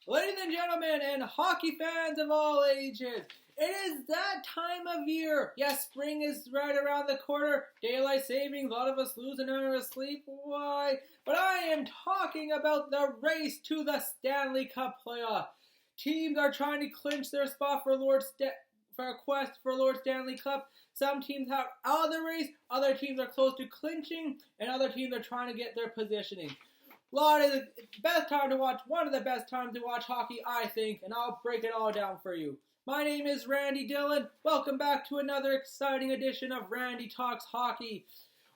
Ladies and gentlemen, and hockey fans of all ages, it is that time of year. Yes, spring is right around the corner. Daylight savings, a lot of us losing our sleep. Why? But I am talking about the race to the Stanley Cup Playoffs. Teams are trying to clinch their spot for a quest for Lord Stanley Cup. Some teams are out of the race, other teams are close to clinching, and other teams are trying to get their positioning. One of the best times to watch hockey, I think, and I'll break it all down for you. My name is Randy Dillon. Welcome back to another exciting edition of Randy Talks Hockey.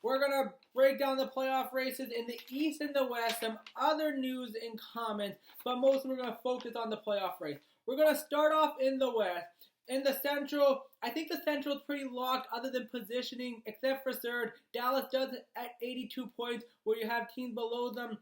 We're going to break down the playoff races in the East and the West, some other news and comments, but mostly we're going to focus on the playoff race. We're going to start off in the West. In the Central, I think the Central is pretty locked other than positioning, except for third. Dallas does it at 82 points, where you have teams below them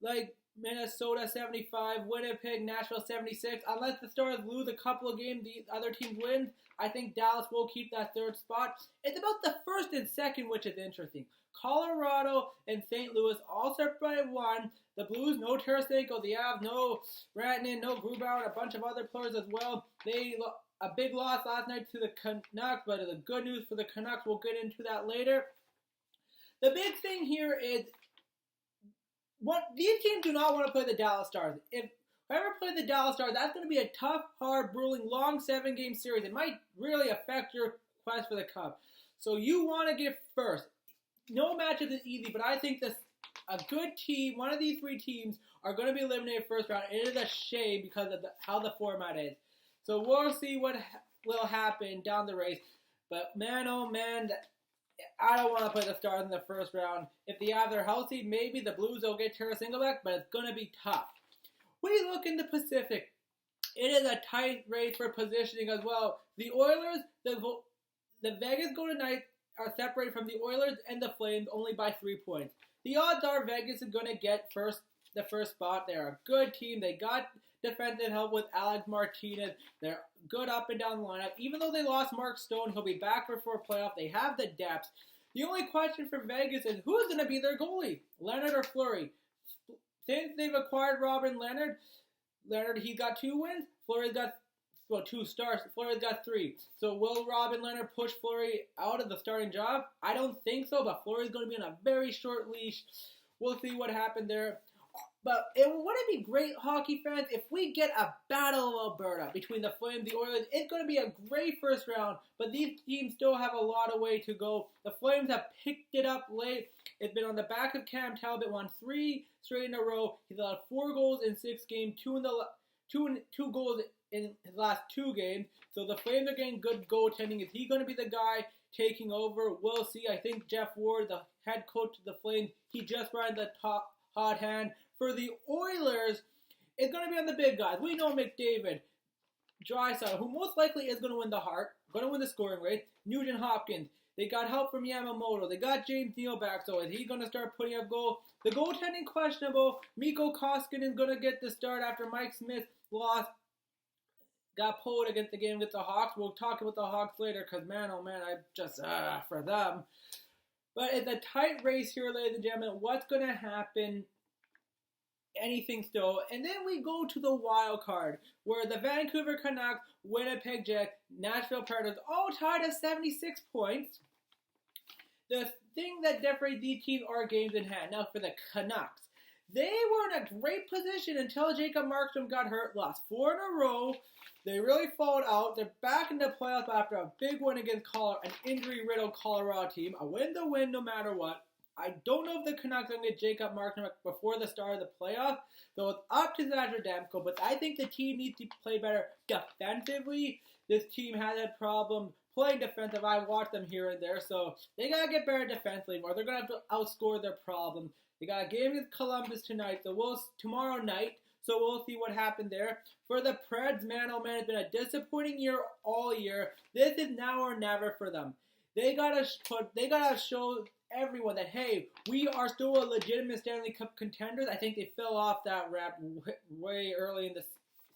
like Minnesota 75, Winnipeg, Nashville 76. Unless the Stars lose a couple of games, the other teams win, I think Dallas will keep that third spot. It's about the first and second, which is interesting. Colorado and St. Louis all separate by one. The Blues, no Tarasenko. The Avs, no Rantanen, no Grubauer, and a bunch of other players as well. A big loss last night to the Canucks, but the good news for the Canucks, we'll get into that later. The big thing here is these teams do not want to play the Dallas Stars. If whoever plays the Dallas Stars, that's going to be a tough, hard, grueling, long 7-game series. It might really affect your quest for the Cup. So you want to get first. No matchup is easy, but I think a good team, one of these three teams, are going to be eliminated first round. It is a shame because of how the format is. So we'll see what will happen down the race. But man, oh man, I don't want to play the Stars in the first round. If the Avs are healthy, maybe the Blues will get Tarasenko back, but it's going to be tough. When you look in the Pacific, it is a tight race for positioning as well. The Oilers, the Vegas Golden Knights are separated from the Oilers and the Flames only by 3 points. The odds are Vegas is going to get the first spot. They're a good team. They got defensive help with Alex Martinez. They're good up and down the lineup. Even though they lost Mark Stone, he'll be back before playoff. They have the depth. The only question for Vegas is who's going to be their goalie, Leonard or Fleury? Since they've acquired Robin Leonard, he's got 2 wins. Fleury's got 2 starts. Fleury's got 3. So will Robin Leonard push Fleury out of the starting job? I don't think so, but Fleury's going to be on a very short leash. We'll see what happened there. But wouldn't it be great, hockey fans, if we get a Battle of Alberta between the Flames and the Oilers? It's going to be a great first round, but these teams still have a lot of way to go. The Flames have picked it up late. It's been on the back of Cam Talbot, won 3 straight in a row. He's allowed 4 goals in 6 games, 2 goals in his last 2 games. So the Flames are getting good goaltending. Is he going to be the guy taking over? We'll see. I think Jeff Ward, the head coach of the Flames, he just ran the top hot hand. For the Oilers, it's going to be on the big guys. We know McDavid, Draisaitl, who most likely is going to win the Hart, going to win the scoring rate, Nugent Hopkins. They got help from Yamamoto. They got James Neal back, so is he going to start putting up goals? The goaltending questionable. Mikko Koskinen is going to get the start after Mike Smith got pulled against the game with the Hawks. We'll talk about the Hawks later because, man, oh man, I just, for them. But it's a tight race here, ladies and gentlemen. What's going to happen? Anything still. And then we go to the wild card, where the Vancouver Canucks, Winnipeg Jets, Nashville Predators all tied at 76 points. The thing that separates these teams are games in hand. Now for the Canucks, they were in a great position until Jacob Markstrom got hurt. Lost 4 in a row. They really fought out. They're back in the playoffs after a big win against an injury-riddled Colorado team. A win's a win no matter what. I don't know if the Canucks are going to get Jacob Markstrom before the start of the playoffs, so it's up to Thatcher Demko, but I think the team needs to play better defensively. This team has a problem playing defensive. I watch them here and there, so they got to get better defensively, or they're going to have to outscore their problem. They got a game against Columbus tonight, tomorrow night, so we'll see what happened there. For the Preds, man, oh man, it's been a disappointing year all year. This is now or never for them. They gotta show everyone that, hey, we are still a legitimate Stanley Cup contenders. I think they fell off that rap way early in the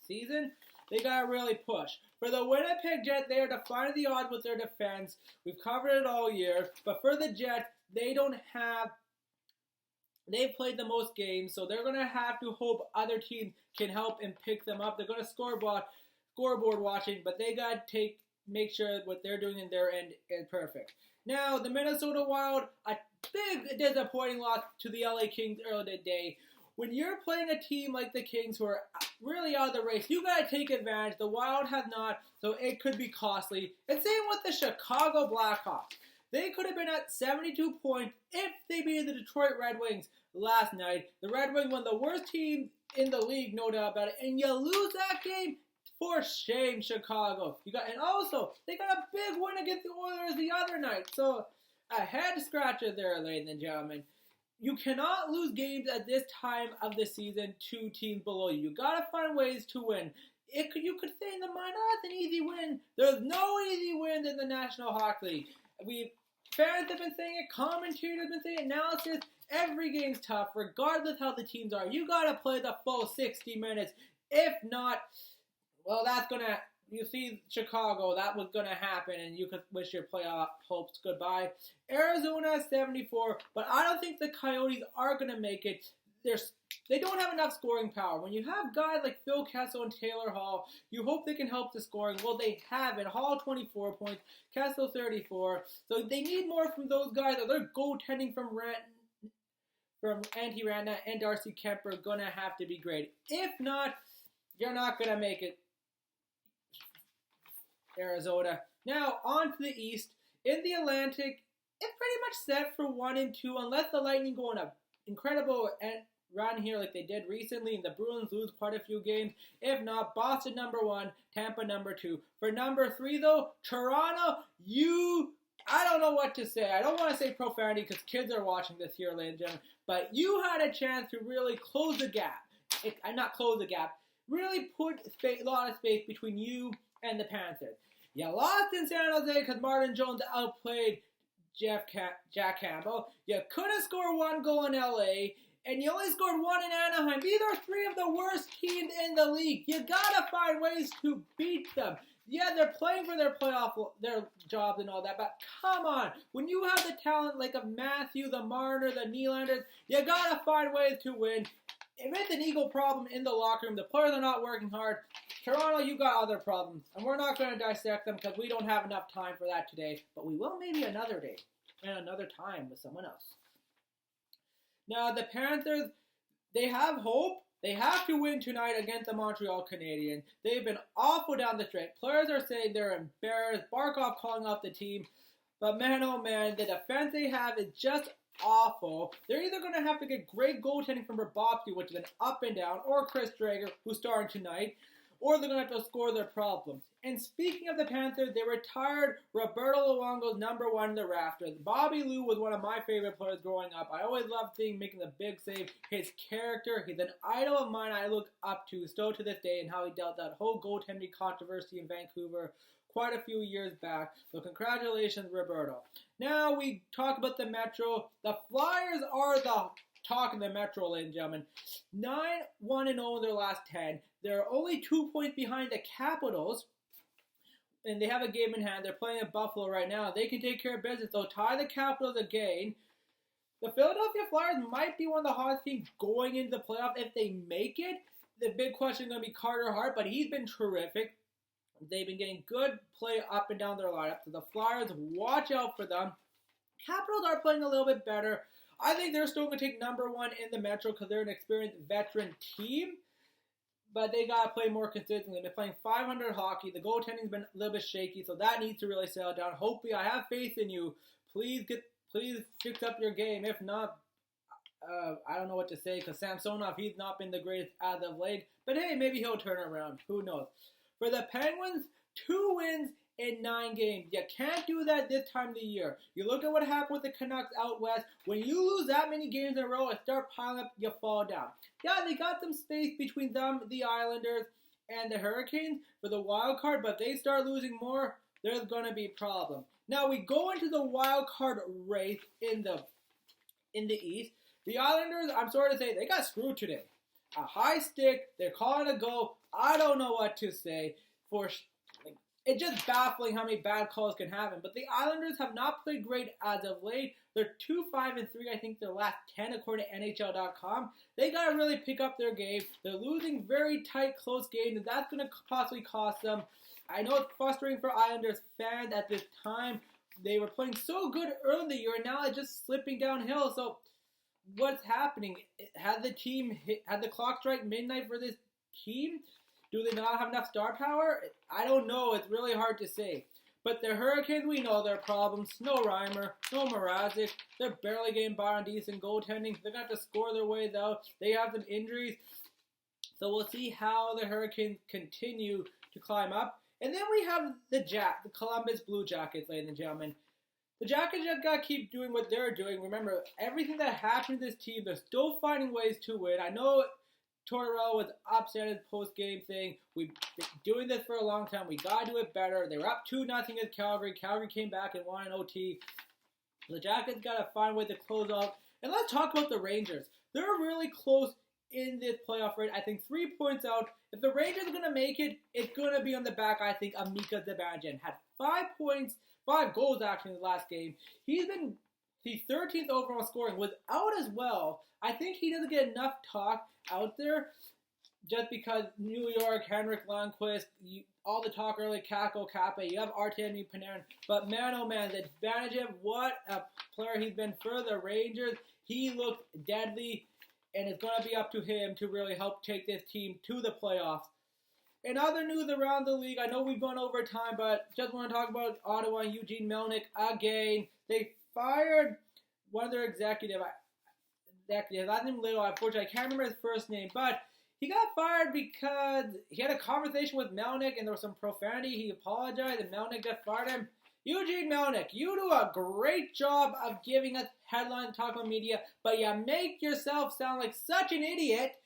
season. They gotta really push. For the Winnipeg Jets, they are defying the odds with their defense. We've covered it all year. But for the Jets, they don't have They've played the most games, so they're going to have to hope other teams can help and pick them up. They're going to scoreboard watching, but they got to make sure what they're doing in their end is perfect. Now, the Minnesota Wild, a big disappointing loss to the LA Kings earlier today. When you're playing a team like the Kings who are really out of the race, you got to take advantage. The Wild have not, so it could be costly. And same with the Chicago Blackhawks. They could have been at 72 points if they beat the Detroit Red Wings last night. The Red Wings, one of the worst teams in the league, no doubt about it. And you lose that game, for shame, Chicago. And also, they got a big win against the Oilers the other night. So, a head scratcher there, ladies and gentlemen. You cannot lose games at this time of the season to teams below you. You got to find ways to win. You could say in the mind, it's an easy win. There's no easy wins in the National Hockey League. Fans have been saying it, commentators have been saying it, analysis. Every game's tough, regardless how the teams are. You got to play the full 60 minutes. If not, well, that's going to... You see Chicago, that was going to happen, and you could wish your playoff hopes goodbye. Arizona 74, but I don't think the Coyotes are going to make it. They don't have enough scoring power. When you have guys like Phil Kessel and Taylor Hall, you hope they can help the scoring. Well, they haven't. Hall 24 points, Kessel 34. So they need more from those guys. Their goaltending from Antti Ranta and Darcy Kemper are going to have to be great. If not, you're not going to make it. Arizona. Now, on to the East. In the Atlantic, it's pretty much set for 1 and 2 unless the Lightning go on an incredible run here like they did recently and the Bruins lose quite a few games. If not, Boston number 1, Tampa number 2. For number 3, though, Toronto, I don't know what to say. I don't want to say profanity because kids are watching this here, ladies and gentlemen, but you had a chance to really close the gap. Not close the gap. Really put a lot of space between you and the Panthers. You lost in San Jose because Martin Jones outplayed Jack Campbell. You couldn't score 1 goal in LA, and you only scored 1 in Anaheim. These are 3 of the worst teams in the league. You gotta find ways to beat them. Yeah, they're playing for their jobs and all that, but come on. When you have the talent like of Matthew, the Marner, the Nylanders, you gotta find ways to win. If it's an ego problem in the locker room, the players are not working hard. Toronto, you got other problems, and we're not going to dissect them because we don't have enough time for that today, but we will maybe another day and another time with someone else. Now, the Panthers, they have hope. They have to win tonight against the Montreal Canadiens. They've been awful down the stretch. Players are saying they're embarrassed. Barkov calling out the team. But man, oh man, the defense they have is just awful. They're either going to have to get great goaltending from Bobrovsky, which is an up and down, or Chris Drager, who's starting tonight, or they're going to have to score their problems. And speaking of the Panthers, they retired Roberto Luongo's number 1 in the rafters. Bobby Lou was one of my favorite players growing up. I always loved seeing him making the big save. His character, he's an idol of mine I look up to still to this day, and how he dealt that whole goaltending controversy in Vancouver quite a few years back. So congratulations, Roberto. Now we talk about the Metro. The Flyers are the talk in the Metro, ladies and gentlemen. 9-1-0 in their last 10. They're only 2 points behind the Capitals, and they have a game in hand. They're playing at Buffalo right now. They can take care of business. They'll tie the Capitals again. The Philadelphia Flyers might be one of the hottest teams going into the playoffs if they make it. The big question is going to be Carter Hart, but he's been terrific. They've been getting good play up and down their lineup. So the Flyers, watch out for them. Capitals are playing a little bit better. I think they're still going to take number 1 in the Metro because they're an experienced veteran team. But they got to play more consistently. They're playing 500 hockey. The goaltending's been a little bit shaky, so that needs to really settle down. Hopefully, I have faith in you. Please fix up your game. If not, I don't know what to say because Samsonov, he's not been the greatest as of late. But hey, maybe he'll turn around. Who knows? For the Penguins, 2 wins in 9 games. You can't do that this time of the year. You look at what happened with the Canucks out west. When you lose that many games in a row and start piling up, you fall down. Yeah, they got some space between them, the Islanders, and the Hurricanes for the wild card, but if they start losing more, there's going to be a problem. Now we go into the wild card race in the East. The Islanders, I'm sorry to say, they got screwed today. A high stick, they're calling a goal. I don't know what to say. it's just baffling how many bad calls can happen. But the Islanders have not played great as of late. They're 2-5-3, I think their last 10 according to NHL.com. They got to really pick up their game. They're losing very tight, close games, and that's going to possibly cost them. I know it's frustrating for Islanders fans at this time. They were playing so good early in the year, and now it's just slipping downhill. So what's happening? Had the clock strike midnight for this team? Do they not have enough star power? I don't know. It's really hard to say. But the Hurricanes, we know their problems. No Reimer, no Mrazek. They're barely getting by on decent goaltending. They're going to have to score their way, though. They have some injuries. So we'll see how the Hurricanes continue to climb up. And then we have the Columbus Blue Jackets, ladies and gentlemen. The Jackets just got to keep doing what they're doing. Remember, everything that happened to this team, they're still finding ways to win. I know Tortorella was upset at his post-game thing. We've been doing this for a long time. We got to do it better. They were up 2-0 against Calgary. Calgary came back and won an OT. The Jackets got to find a way to close out. And let's talk about the Rangers. They're really close in this playoff race. I think 3 points out. If the Rangers are going to make it, it's going to be on the back, I think, of Mika Zibanejad. Had 5 goals actually in the last game. He's been the 13th overall scoring. Was out as well. I think he doesn't get enough talk out there just because New York, Henrik Lundqvist, all the talk early, Kako, Kape, you have Artemi Panarin. But man, oh man, Zibanejad, what a player he's been for the Rangers. He looked deadly, and it's going to be up to him to really help take this team to the playoffs. In other news around the league, I know we've gone over time, but just want to talk about Ottawa and Eugene Melnyk again. They fired one of their executives. Last name Little, unfortunately, I can't remember his first name, but he got fired because he had a conversation with Melnyk and there was some profanity. He apologized and Melnyk just fired him. Eugene Melnyk, you do a great job of giving us headlines, talking about media, but you make yourself sound like such an idiot,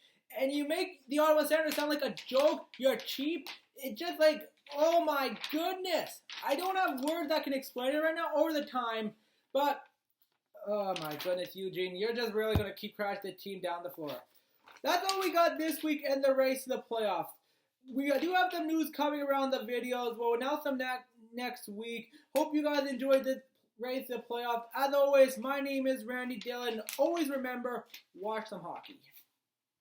and you make the Ottawa Senators sound like a joke. You're cheap. It's just like, oh my goodness. I don't have words that can explain it right now over the time, but oh my goodness, Eugene, you're just really going to keep crashing the team down the floor. That's all we got this week in the race to the playoffs. We do have some news coming around the videos. We'll announce them next week. Hope you guys enjoyed this race to the playoffs. As always, my name is Randy Dillon. Always remember, watch some hockey.